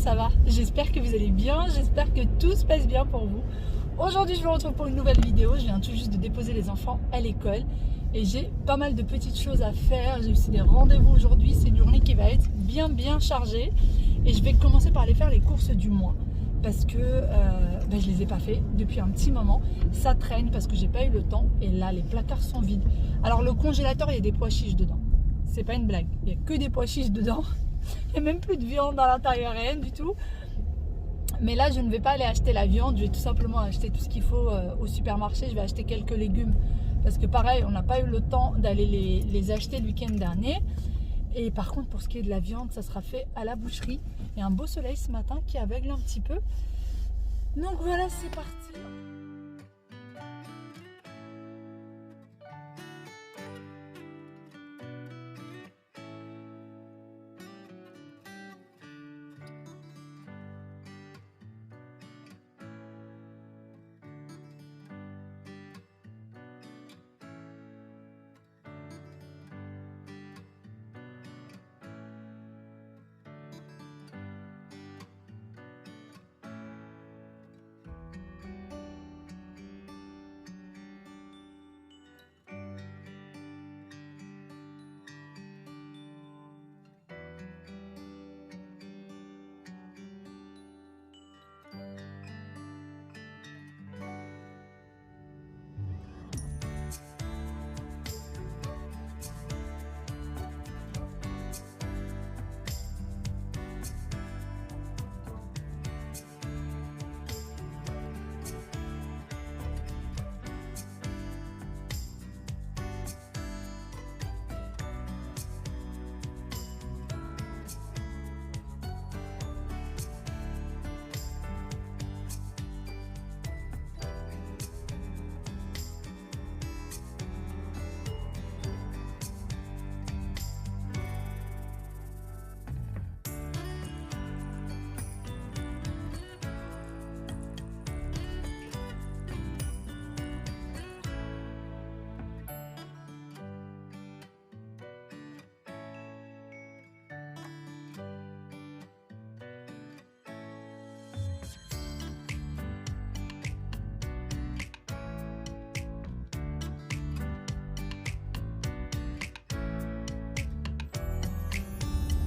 ça va? J'espère que vous allez bien, j'espère que tout se passe bien pour vous. Aujourd'hui je vous retrouve pour une nouvelle vidéo, je viens tout juste de déposer les enfants à l'école et j'ai pas mal de petites choses à faire, j'ai aussi des rendez-vous aujourd'hui, c'est une journée qui va être bien chargée et je vais commencer par aller faire les courses du mois parce que je les ai pas fait depuis un petit moment, ça traîne parce que j'ai pas eu le temps et là les placards sont vides. Alors le congélateur il y a des pois chiches dedans, c'est pas une blague, il y a que des pois chiches dedans. Il n'y a même plus de viande à l'intérieur, rien du tout. Mais là, je ne vais pas aller acheter la viande. Je vais tout simplement acheter tout ce qu'il faut au supermarché. Je vais acheter quelques légumes. Parce que pareil, on n'a pas eu le temps d'aller les acheter le week-end dernier. Et par contre, pour ce qui est de la viande, ça sera fait à la boucherie. Il y a un beau soleil ce matin qui aveugle un petit peu. Donc voilà, c'est parti.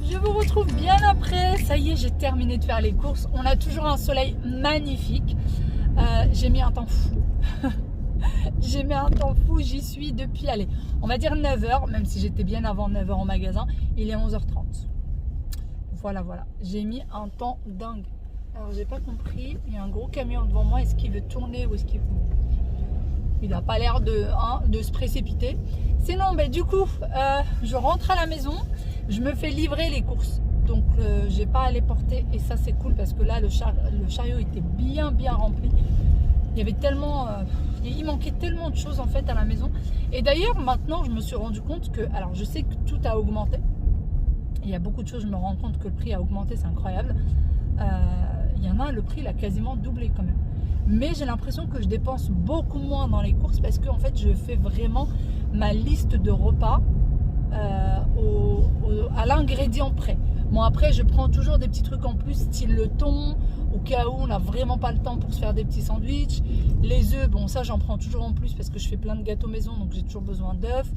Je vous retrouve bien après, ça y est, j'ai terminé de faire les courses. On a toujours un soleil magnifique. J'ai mis un temps fou. J'ai mis un temps fou, j'y suis depuis, allez, on va dire 9h, même si j'étais bien avant 9h en magasin. Il est 11h30. Voilà, j'ai mis un temps dingue. Alors, j'ai pas compris, il y a un gros camion devant moi. Est-ce qu'il veut tourner ou est-ce qu'il... Il n'a pas l'air de se précipiter. Sinon, du coup, je rentre à la maison. Je me fais livrer les courses. Donc, j'ai pas à les porter. Et ça, c'est cool parce que là, le chariot était bien rempli. Il y avait tellement... il manquait tellement de choses en fait à la maison. Et d'ailleurs, maintenant, je me suis rendu compte que... Alors, je sais que tout a augmenté. Il y a beaucoup de choses, je me rends compte que le prix a augmenté. C'est incroyable. Il y en a, le prix, il a quasiment doublé quand même. Mais j'ai l'impression que je dépense beaucoup moins dans les courses parce que en fait je fais vraiment ma liste de repas à l'ingrédient près. Bon, après je prends toujours des petits trucs en plus, style le thon, au cas où on n'a vraiment pas le temps pour se faire des petits sandwichs. Les œufs, bon ça j'en prends toujours en plus parce que je fais plein de gâteaux maison, donc j'ai toujours besoin d'œufs.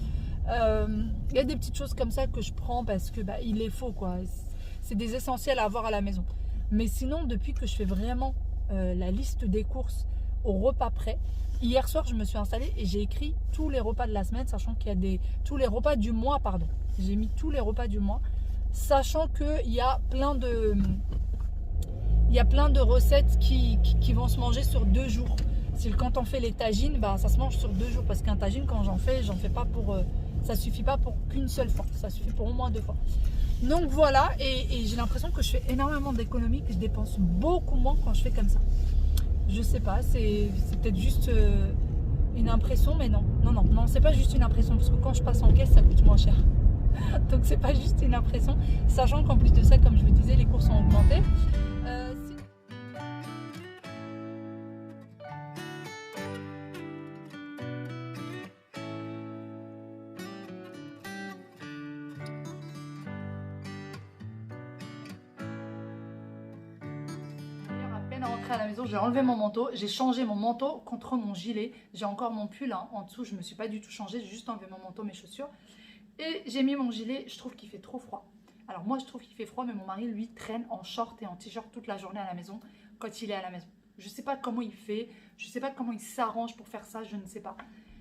Il y a des petites choses comme ça que je prends parce que il les faut quoi. C'est des essentiels à avoir à la maison. Mais sinon, depuis que je fais vraiment la liste des courses au repas près, hier soir je me suis installée et j'ai écrit tous les repas de la semaine, sachant qu'il y a tous les repas du mois, pardon. J'ai mis tous les repas du mois, sachant qu'il y a plein de recettes qui vont se manger sur 2 jours. Quand on fait les tagines, ça se mange sur 2 jours parce qu'un tagine, quand j'en fais pas pour... ça suffit pas pour qu'une seule fois, ça suffit pour au moins 2 fois. Donc voilà, et j'ai l'impression que je fais énormément d'économies, que je dépense beaucoup moins quand je fais comme ça. Je sais pas, c'est peut-être juste une impression, mais non, c'est pas juste une impression, parce que quand je passe en caisse, ça coûte moins cher. Donc c'est pas juste une impression, sachant qu'en plus de ça, comme je vous disais, les courses ont augmenté. rentrée à la maison, j'ai enlevé mon manteau, j'ai changé mon manteau contre mon gilet. J'ai encore mon pull hein, en dessous, je ne me suis pas du tout changée, j'ai juste enlevé mon manteau, mes chaussures. Et j'ai mis mon gilet, je trouve qu'il fait trop froid. Alors moi je trouve qu'il fait froid, mais mon mari lui traîne en short et en t-shirt toute la journée à la maison quand il est à la maison. Je ne sais pas comment il fait, je ne sais pas comment il s'arrange pour faire ça, je ne sais pas.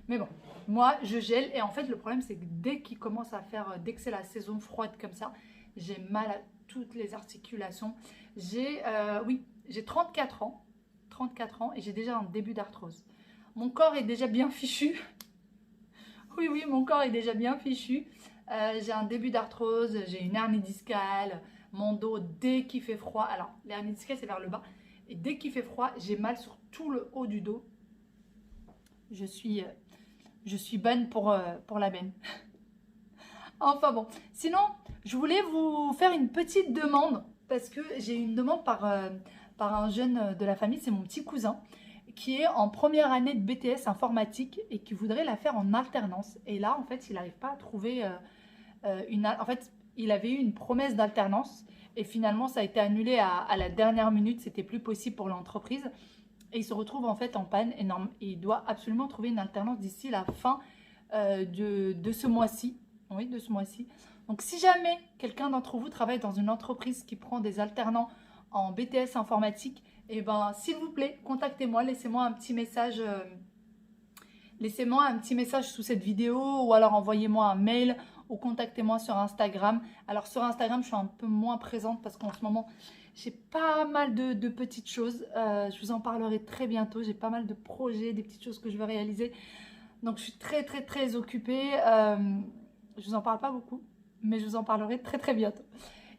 Mais bon, moi je gèle et en fait le problème c'est que dès qu'il commence à faire, dès que c'est la saison froide comme ça, j'ai mal à toutes les articulations. J'ai 34 ans et j'ai déjà un début d'arthrose. Mon corps est déjà bien fichu. Oui, mon corps est déjà bien fichu. J'ai un début d'arthrose, j'ai une hernie discale, mon dos dès qu'il fait froid. Alors, l'hernie discale c'est vers le bas. Et dès qu'il fait froid, j'ai mal sur tout le haut du dos. Je suis bonne pour la benne. Enfin bon, sinon, je voulais vous faire une petite demande parce que j'ai eu une demande par un jeune de la famille, c'est mon petit cousin qui est en première année de BTS informatique et qui voudrait la faire en alternance. Et là, en fait, il n'arrive pas à trouver En fait, il avait eu une promesse d'alternance et finalement, ça a été annulé à la dernière minute. C'était plus possible pour l'entreprise. Et il se retrouve en fait en panne énorme. Et il doit absolument trouver une alternance d'ici la fin de ce mois-ci. Oui, de ce mois-ci. Donc, si jamais quelqu'un d'entre vous travaille dans une entreprise qui prend des alternants en BTS informatique, eh ben, s'il vous plaît, contactez-moi, laissez-moi un petit message. Laissez-moi un petit message sous cette vidéo ou alors envoyez-moi un mail ou contactez-moi sur Instagram. Alors, sur Instagram, je suis un peu moins présente parce qu'en ce moment, j'ai pas mal de petites choses. Je vous en parlerai très bientôt. J'ai pas mal de projets, des petites choses que je veux réaliser. Donc, je suis très occupée. Je vous en parle pas beaucoup, mais je vous en parlerai très bientôt.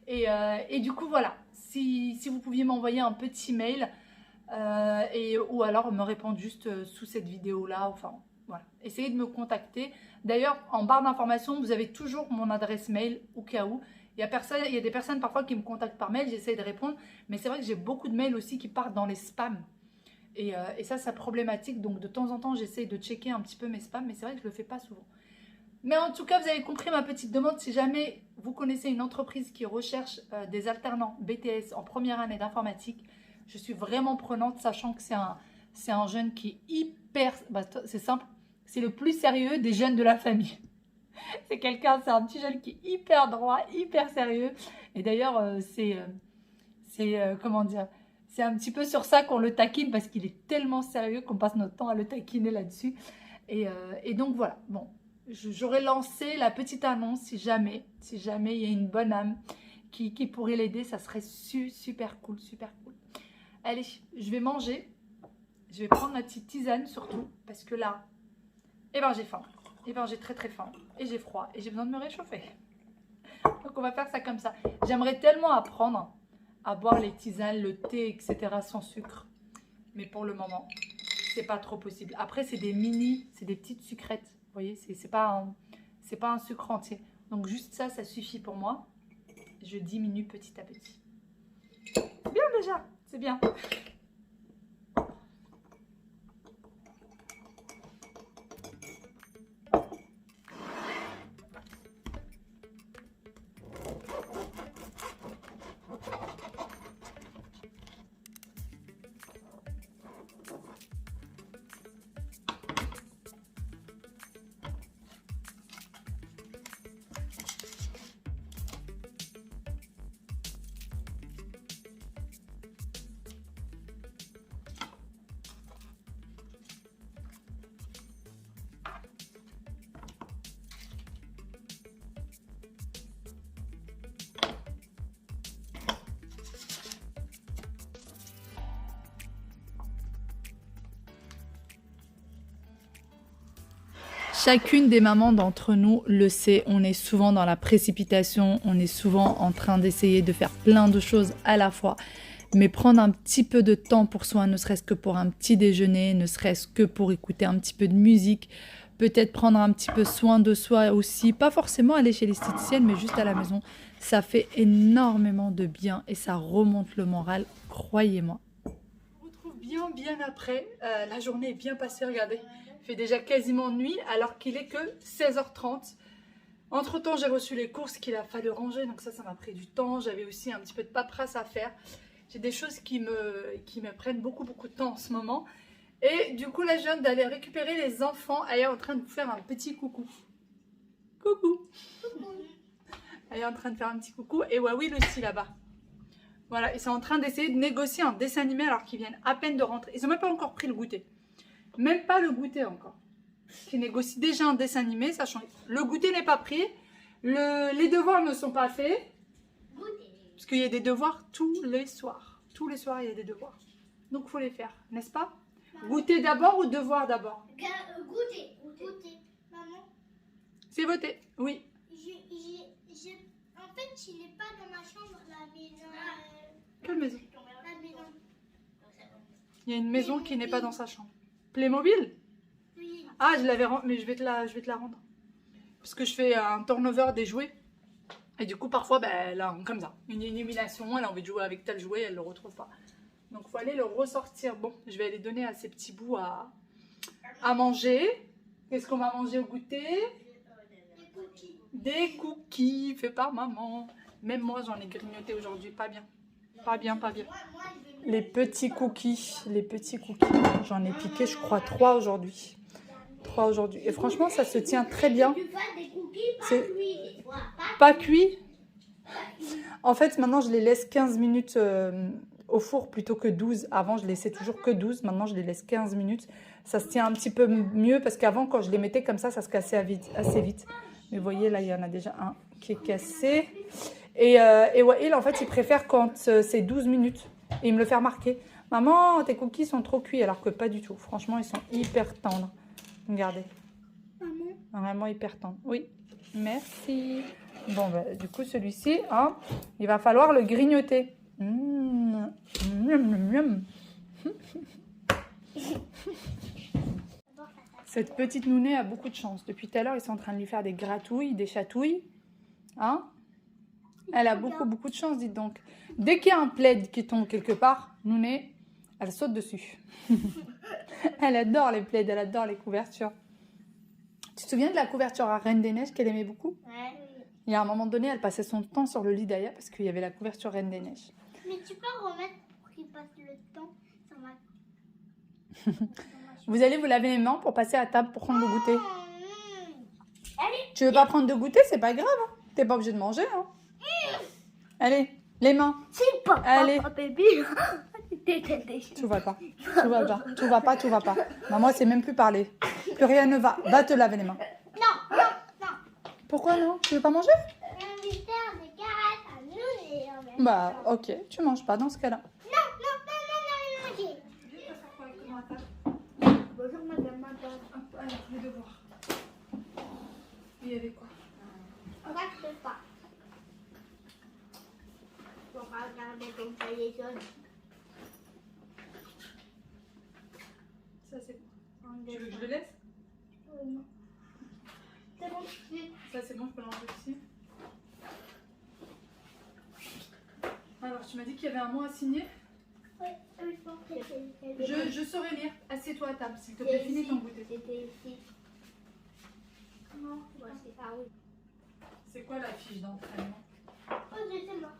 Et du coup, voilà. Si vous pouviez m'envoyer un petit mail ou alors me répondre juste sous cette vidéo-là. Enfin, voilà. Essayez de me contacter. D'ailleurs, en barre d'informations, vous avez toujours mon adresse mail au cas où. Il y a des personnes parfois qui me contactent par mail, j'essaie de répondre. Mais c'est vrai que j'ai beaucoup de mails aussi qui partent dans les spams. Et ça, c'est problématique. Donc, de temps en temps, j'essaie de checker un petit peu mes spams. Mais c'est vrai que je ne le fais pas souvent. Mais en tout cas, vous avez compris ma petite demande. Si jamais vous connaissez une entreprise qui recherche des alternants BTS en première année d'informatique, je suis vraiment prenante, sachant que c'est un jeune qui est hyper... Bah, c'est simple, c'est le plus sérieux des jeunes de la famille. C'est un petit jeune qui est hyper droit, hyper sérieux. Et d'ailleurs, comment dire, c'est un petit peu sur ça qu'on le taquine, parce qu'il est tellement sérieux qu'on passe notre temps à le taquiner là-dessus. Et donc voilà, bon. J'aurais lancé la petite annonce si jamais il y a une bonne âme qui pourrait l'aider. Ça serait super cool. Allez, je vais manger. Je vais prendre ma petite tisane surtout. Parce que là, j'ai faim. J'ai très faim. Et j'ai froid. Et j'ai besoin de me réchauffer. Donc on va faire ça comme ça. J'aimerais tellement apprendre à boire les tisanes, le thé, etc. sans sucre. Mais pour le moment, c'est pas trop possible. Après, c'est des petites sucrètes. Vous voyez, c'est pas un sucre entier. Donc juste ça suffit pour moi. Je diminue petit à petit. C'est bien déjà, c'est bien. Chacune des mamans d'entre nous le sait, on est souvent dans la précipitation, on est souvent en train d'essayer de faire plein de choses à la fois. Mais prendre un petit peu de temps pour soi, ne serait-ce que pour un petit déjeuner, ne serait-ce que pour écouter un petit peu de musique, peut-être prendre un petit peu soin de soi aussi, pas forcément aller chez l'esthéticienne, mais juste à la maison, ça fait énormément de bien et ça remonte le moral, croyez-moi. On se retrouve bien après, la journée est bien passée, regardez. Il fait déjà quasiment nuit alors qu'il est que 16h30. Entre temps, j'ai reçu les courses qu'il a fallu ranger, donc ça m'a pris du temps. J'avais aussi un petit peu de paperasse à faire. J'ai des choses qui me prennent beaucoup de temps en ce moment. Et du coup, là, je viens d'aller récupérer les enfants. Elle est en train de vous faire un petit coucou. Coucou. Elle est en train de faire un petit coucou. Et Wawil aussi là-bas. Voilà, ils sont en train d'essayer de négocier un dessin animé alors qu'ils viennent à peine de rentrer. Ils n'ont même pas encore pris le goûter. Même pas le goûter encore. Qui négocie déjà un dessin animé, sachant que le goûter n'est pas pris, les devoirs ne sont pas faits, parce qu'il y a des devoirs tous les soirs. Tous les soirs, il y a des devoirs. Donc, il faut les faire, n'est-ce pas? Goûter d'abord ou devoir d'abord? Goûter. Maman. C'est voté, oui. En fait, je n'ai pas dans ma chambre la maison. Quelle maison? La maison. Il y a une maison qui n'est pas dans sa chambre. Playmobil? Oui. Ah, je l'avais mais je vais te la rendre. Parce que je fais un turnover des jouets. Et du coup, parfois, ben, elle a comme ça, une illumination, elle a envie de jouer avec tel jouet, elle ne le retrouve pas. Donc, il faut aller le ressortir. Bon, je vais aller donner à ces petits bouts à manger. Qu'est-ce qu'on va manger au goûter? Des cookies faits par maman. Même moi, j'en ai grignoté aujourd'hui. Pas bien. Pas bien. Les petits cookies. J'en ai piqué, je crois, 3 aujourd'hui. Et franchement, ça se tient très bien. C'est pas cuit. En fait, maintenant, je les laisse 15 minutes au four plutôt que 12. Avant, je laissais toujours que 12. Maintenant, je les laisse 15 minutes. Ça se tient un petit peu mieux parce qu'avant, quand je les mettais comme ça se cassait assez vite. Mais vous voyez, là, il y en a déjà un qui est cassé. Et Wael, en fait, il préfère quand c'est 12 minutes. Et il me le fait remarquer. Maman, tes cookies sont trop cuits. Alors que pas du tout. Franchement, ils sont hyper tendres. Regardez. Vraiment hyper tendre. Oui, merci. Bon, bah, du coup, celui-ci, hein, il va falloir le grignoter. Cette petite nounée a beaucoup de chance. Depuis tout à l'heure, ils sont en train de lui faire des gratouilles, des chatouilles. Hein? Elle a beaucoup de chance, dites donc. Dès qu'il y a un plaid qui tombe quelque part, nounée, elle saute dessus. Elle adore les plaids, elle adore les couvertures. Tu te souviens de la couverture à Reine des Neiges qu'elle aimait beaucoup? Ouais. Il y a un moment donné, elle passait son temps sur le lit d'Aya parce qu'il y avait la couverture Reine des Neiges. Mais tu peux remettre pour qu'il passe le temps sur ma... Vous allez vous laver les mains pour passer à table pour prendre le goûter. Allez. Tu veux pas prendre de goûter? C'est pas grave. Hein. T'es pas obligé de manger. Hein. Allez, les mains. C'est pas Allez. bébé. Tout va pas. Tout va pas. Maman, c'est même plus parler. Plus rien ne va. Va te laver les mains. Non. Pourquoi non? Tu veux pas manger? On lui faire des carottes à nous et en même Bah, ok. Tu manges pas dans ce cas-là. Non, manger. Bonjour madame. Alors, les devoirs. Il y avait quoi? On va se pas. On va regarder ton cahier jaune. Ça, c'est quoi? Tu veux que je le laisse? Non. C'est bon. Ça, c'est bon, je peux l'enlever aussi. Alors, tu m'as dit qu'il y avait un mot à signer? Oui, je pense que c'est... Je saurais lire. Assieds-toi à table, s'il te plaît. Finis ton goûter. C'était ici. Non, c'est ça, oui. C'est quoi la fiche d'entraînement? Oh, je sais moi.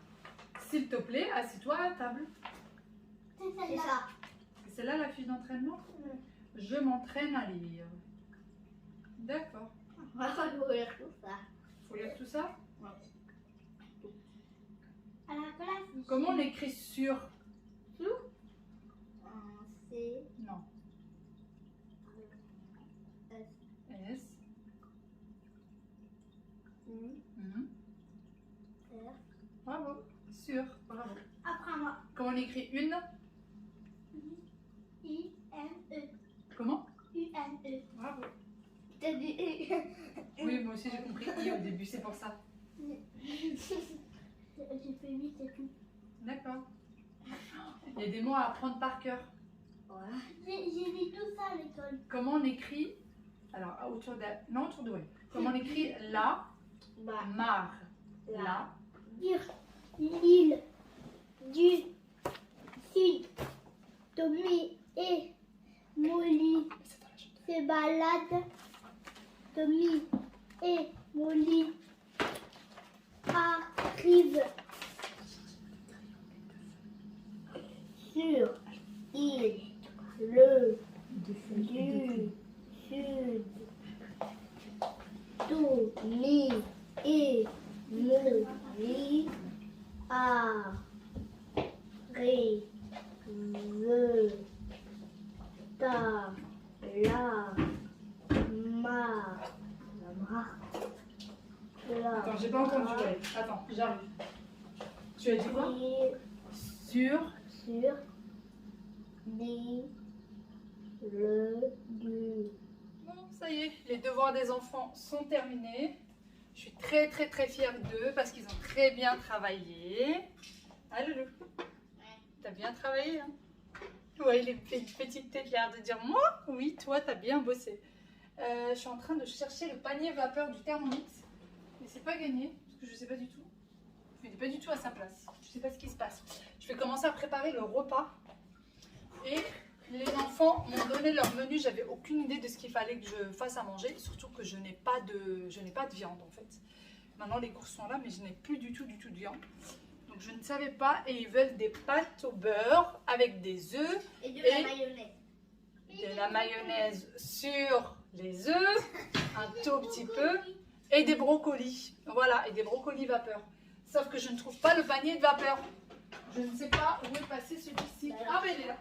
S'il te plaît, assieds-toi à table. C'est ça. C'est celle-là la fiche d'entraînement? Je m'entraîne à lire. D'accord. On va lire tout ça. Faut lire tout ça? À la classe. Comment on écrit sur? C'est... Non. S. Bravo. Sur. Bravo. Apprends-moi. Comment on écrit une? I-N-E. Comment? U-N-E. Bravo. T'as dit Oui, moi aussi j'ai compris I au début, c'est pour ça. J'ai fait 8 et tout. D'accord. Il y a des mots à apprendre par cœur. J'ai dit tout ça à l'école. Comment on écrit? Alors, autour de... Non, autour de... Comment on écrit la, mar, la, Dire l'île du Sud. Tommy et Molly se baladent. Tommy et Molly arrivent sur il, le, du, sud, tout, mi, et, me, li, a, ré, ve, ta, la, ma, la. Attends, j'ai pas entendu. Ouais. Attends, j'arrive. Tu as dit quoi? Sur. Sur, li, le, du. Bon, ça y est, les devoirs des enfants sont terminés. Je suis très fière d'eux parce qu'ils ont très bien travaillé. Ah Loulou, t'as bien travaillé, hein? Ouais, il fait une petite tête l'air de dire moi, oui, toi t'as bien bossé. Je suis en train de chercher le panier vapeur du Thermomix, mais c'est pas gagné parce que je sais pas du tout. Il n'est pas du tout à sa place. Je sais pas ce qui se passe. Je vais commencer à préparer le repas et les enfants m'ont donné leur menu. J'avais aucune idée de ce qu'il fallait que je fasse à manger, surtout que je n'ai pas de viande en fait. Maintenant les courses sont là, mais je n'ai plus du tout de viande. Donc je ne savais pas et ils veulent des pâtes au beurre avec des œufs Et de la mayonnaise. de la mayonnaise sur les œufs, un tout petit peu, et des brocolis. Voilà, et des brocolis vapeur. Sauf que je ne trouve pas le panier de vapeur. Je ne sais pas où est passé celui-ci. Ah ben il est là.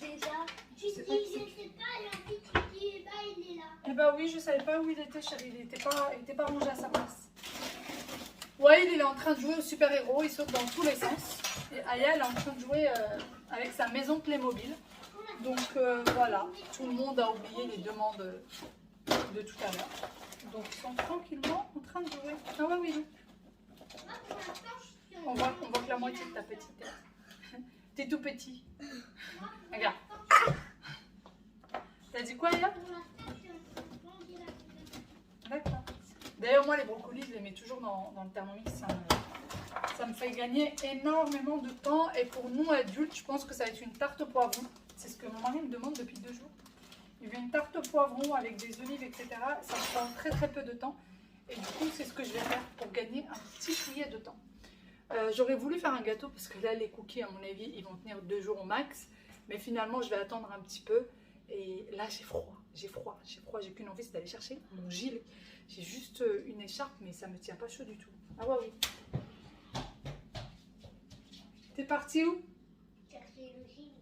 Déjà, tu dis, C'est je sais pas, l'envie, tu dis, bah, il est là. Eh ben oui, je savais pas où il était, chérie. Il était pas rangé à sa place. Ouais, il est en train de jouer au super-héros. Il saute dans tous les sens. Et Aya, elle est en train de jouer avec sa maison Playmobil. Donc voilà, tout le monde a oublié les demandes de tout à l'heure. Donc ils sont tranquillement en train de jouer. Ah ouais, oui. On voit que la moitié de ta petite tête. T'es tout petit. Regarde. T'as dit quoi, Aya? D'accord. D'ailleurs, moi, les brocolis, je les mets toujours dans le Thermomix. Ça me fait gagner énormément de temps. Et pour nous, adultes, je pense que ça va être une tarte au poivron. C'est ce que mon mari me demande depuis 2 jours. Il veut une tarte au poivron avec des olives, etc. Ça me prend très peu de temps. Et du coup, c'est ce que je vais faire pour gagner un petit chouïa de temps. J'aurais voulu faire un gâteau parce que là, les cookies, à mon avis, ils vont tenir 2 jours au max. Mais finalement, je vais attendre un petit peu. Et là, j'ai froid. J'ai qu'une envie, c'est d'aller chercher mon gilet. J'ai juste une écharpe, mais ça me tient pas chaud du tout. Ah ouais, oui. T'es parti où? Chercher le gilet.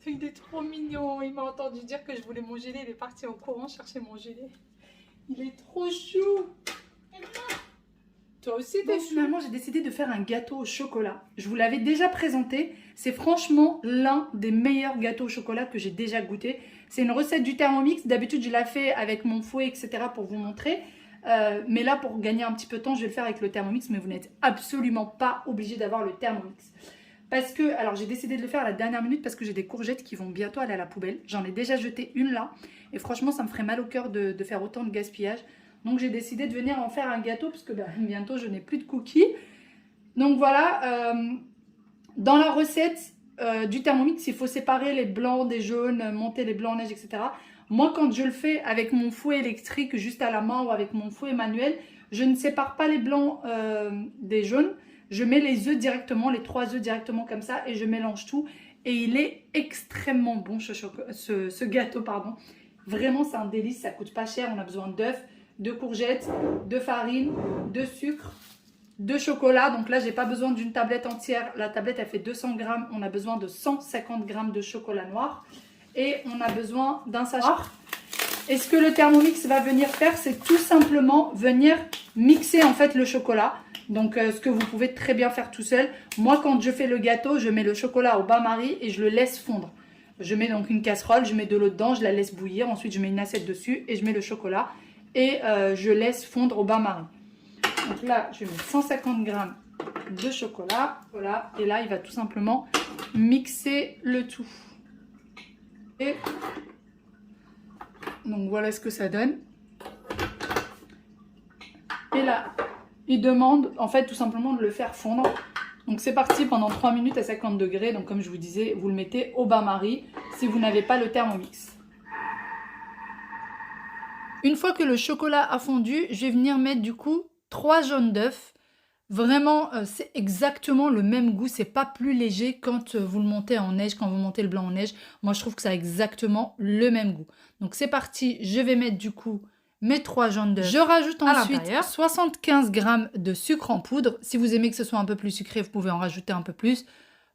Il est trop mignon. Il m'a entendu dire que je voulais mon gilet. Il est parti en courant chercher mon gilet. Il est trop chou. Toi aussi, t'es chou. Finalement, j'ai décidé de faire un gâteau au chocolat. Je vous l'avais déjà présenté. C'est franchement l'un des meilleurs gâteaux au chocolat que j'ai déjà goûté. C'est une recette du Thermomix. D'habitude, je la fais avec mon fouet, etc. pour vous montrer. Mais là, pour gagner un petit peu de temps, je vais le faire avec le Thermomix. Mais vous n'êtes absolument pas obligé d'avoir le Thermomix. Parce que, alors j'ai décidé de le faire à la dernière minute parce que j'ai des courgettes qui vont bientôt aller à la poubelle. J'en ai déjà jeté une là. Et franchement, ça me ferait mal au cœur de faire autant de gaspillage. Donc j'ai décidé de venir en faire un gâteau parce que bientôt je n'ai plus de cookies. Donc voilà, dans la recette du Thermomix, il faut séparer les blancs des jaunes, monter les blancs en neige, etc. Moi, quand je le fais avec mon fouet électrique juste à la main ou avec mon fouet manuel, je ne sépare pas les blancs des jaunes. Je mets les œufs directement, les 3 œufs directement comme ça et je mélange tout. Et il est extrêmement bon ce gâteau, pardon. Vraiment, c'est un délice, ça coûte pas cher. On a besoin d'œufs, de courgettes, de farine, de sucre, de chocolat. Donc là, j'ai pas besoin d'une tablette entière. La tablette, elle fait 200 grammes. On a besoin de 150 grammes de chocolat noir. Et on a besoin d'un sachet. Et ce que le Thermomix va venir faire, c'est tout simplement venir mixer en fait le chocolat. Donc ce que vous pouvez très bien faire tout seul. Moi, quand je fais le gâteau, je mets le chocolat au bain-marie et je le laisse fondre. Je mets donc une casserole, je mets de l'eau dedans, je la laisse bouillir. Ensuite, je mets une assiette dessus et je mets le chocolat. Et je laisse fondre au bain-marie. Donc là, je mets 150 grammes de chocolat. Voilà. Et là, il va tout simplement mixer le tout. Et donc voilà ce que ça donne. Et là, il demande en fait tout simplement de le faire fondre. Donc c'est parti pendant 3 minutes à 50 degrés. Donc comme je vous disais, vous le mettez au bain-marie si vous n'avez pas le Thermomix. Une fois que le chocolat a fondu, je vais venir mettre du coup 3 jaunes d'œufs. Vraiment, c'est exactement le même goût. C'est pas plus léger quand vous le montez en neige, quand vous montez le blanc en neige. Moi, je trouve que ça a exactement le même goût. Donc, c'est parti. Je vais mettre du coup mes 3 jaunes d'œufs. Je rajoute ensuite 75 g de sucre en poudre. Si vous aimez que ce soit un peu plus sucré, vous pouvez en rajouter un peu plus.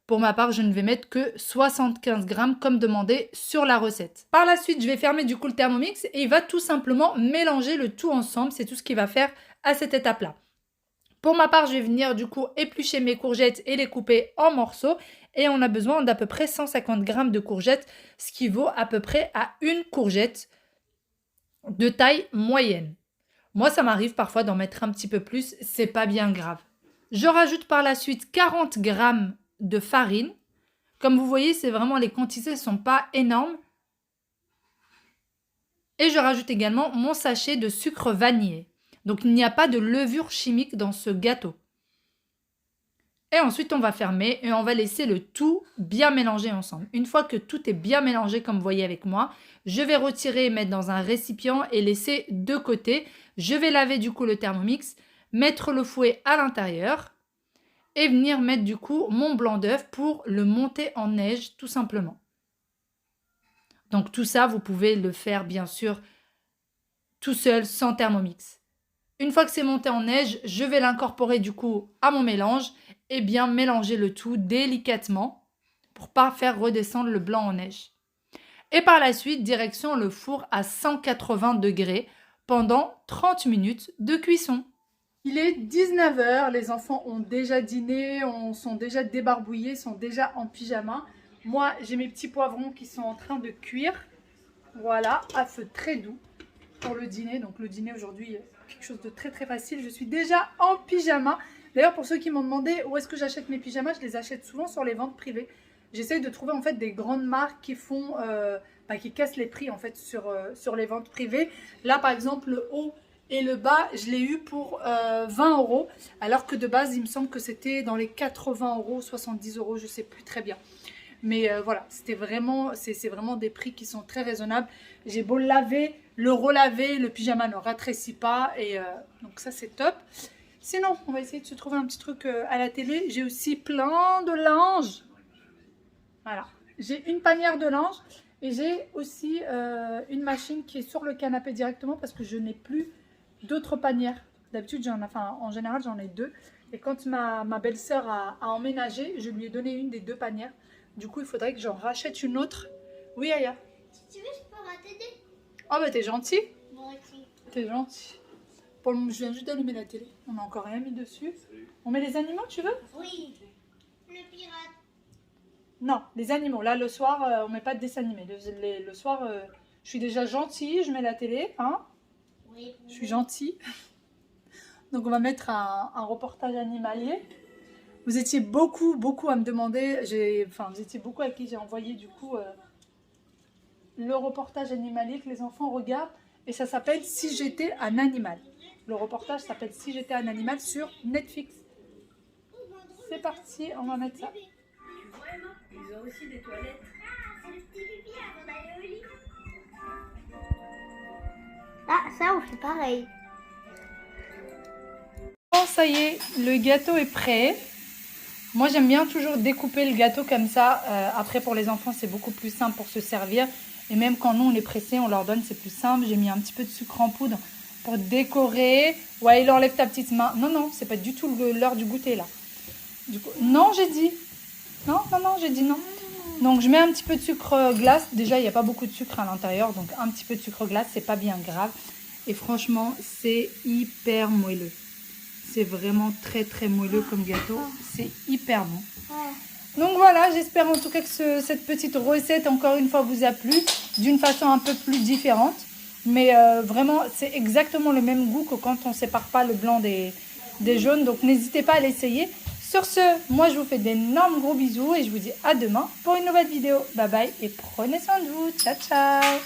Pour ma part, je ne vais mettre que 75 g comme demandé sur la recette. Par la suite, je vais fermer du coup le Thermomix et il va tout simplement mélanger le tout ensemble. C'est tout ce qu'il va faire à cette étape-là. Pour ma part, je vais venir du coup éplucher mes courgettes et les couper en morceaux. Et on a besoin d'à peu près 150 g de courgettes, ce qui vaut à peu près à une courgette de taille moyenne. Moi, ça m'arrive parfois d'en mettre un petit peu plus, c'est pas bien grave. Je rajoute par la suite 40 g de farine. Comme vous voyez, c'est vraiment les quantités ne sont pas énormes. Et je rajoute également mon sachet de sucre vanillé. Donc, il n'y a pas de levure chimique dans ce gâteau. Et ensuite, on va fermer et on va laisser le tout bien mélanger ensemble. Une fois que tout est bien mélangé, comme vous voyez avec moi, je vais retirer et mettre dans un récipient et laisser de côté. Je vais laver du coup le Thermomix, mettre le fouet à l'intérieur et venir mettre du coup mon blanc d'œuf pour le monter en neige tout simplement. Donc tout ça, vous pouvez le faire bien sûr tout seul sans Thermomix. Une fois que c'est monté en neige, je vais l'incorporer du coup à mon mélange et bien mélanger le tout délicatement pour pas faire redescendre le blanc en neige. Et par la suite, direction le four à 180 degrés pendant 30 minutes de cuisson. Il est 19 h, les enfants ont déjà dîné, sont déjà débarbouillés, sont déjà en pyjama. Moi, j'ai mes petits poivrons qui sont en train de cuire. Voilà, à feu très doux pour le dîner. Donc le dîner aujourd'hui, quelque chose de très très facile. Je suis déjà en pyjama. D'ailleurs, pour ceux qui m'ont demandé où est-ce que j'achète mes pyjamas, je les achète souvent sur les ventes privées. J'essaye de trouver en fait des grandes marques qui font, qui cassent les prix en fait sur les ventes privées. Là, par exemple, le haut et le bas, je l'ai eu pour 20 €, alors que de base, il me semble que c'était dans les 80 €, 70 €, je ne sais plus très bien. Mais voilà, c'est vraiment des prix qui sont très raisonnables. J'ai beau le laver, le relaver, le pyjama ne rétrécit pas. Et donc ça, c'est top. Sinon, on va essayer de se trouver un petit truc à la télé. J'ai aussi plein de linge. Voilà, j'ai une panière de linge. Et j'ai aussi une machine qui est sur le canapé directement parce que je n'ai plus d'autres panières. D'habitude, en général, j'en ai 2. Et quand ma belle-sœur a emménagé, je lui ai donné une des 2 panières. Du coup, il faudrait que j'en rachète une autre. Oui, Aya. Si tu veux, je peux t'aider. Oh, bah t'es gentil. Moi aussi. T'es gentil. Pour le moment, je viens juste d'allumer la télé. On n'a encore rien mis dessus. On met les animaux, tu veux? Oui. Le pirate. Non, les animaux. Là, le soir, on met pas de dessin animé. Le soir, je suis déjà gentille. Je mets la télé. Hein? Oui. Je suis gentille. Donc, on va mettre un reportage animalier. Vous étiez beaucoup à me demander, vous étiez beaucoup à qui j'ai envoyé du coup le reportage animalier que les enfants regardent et ça s'appelle Si j'étais un animal. Le reportage s'appelle Si j'étais un animal sur Netflix. C'est parti, on va mettre ça. Tu vois Emma, ils ont aussi des toilettes. Ah, c'est le petit pipi avant d'aller au lit. Ah, ça on fait pareil. Bon, ça y est, le gâteau est prêt. Moi, j'aime bien toujours découper le gâteau comme ça. Après, pour les enfants, c'est beaucoup plus simple pour se servir. Et même quand nous, on est pressés, on leur donne, c'est plus simple. J'ai mis un petit peu de sucre en poudre pour décorer. Ouais, il enlève ta petite main. Non, c'est pas du tout l'heure du goûter, là. Du coup, non, j'ai dit. Non, j'ai dit non. Donc, je mets un petit peu de sucre glace. Déjà, il n'y a pas beaucoup de sucre à l'intérieur. Donc, un petit peu de sucre glace, c'est pas bien grave. Et franchement, c'est hyper moelleux. C'est vraiment très moelleux comme gâteau. C'est hyper bon. Donc voilà, j'espère en tout cas que cette petite recette, encore une fois, vous a plu. D'une façon un peu plus différente. Mais vraiment, c'est exactement le même goût que quand on ne sépare pas le blanc des jaunes. Donc n'hésitez pas à l'essayer. Sur ce, moi je vous fais d'énormes gros bisous. Et je vous dis à demain pour une nouvelle vidéo. Bye bye et prenez soin de vous. Ciao, ciao.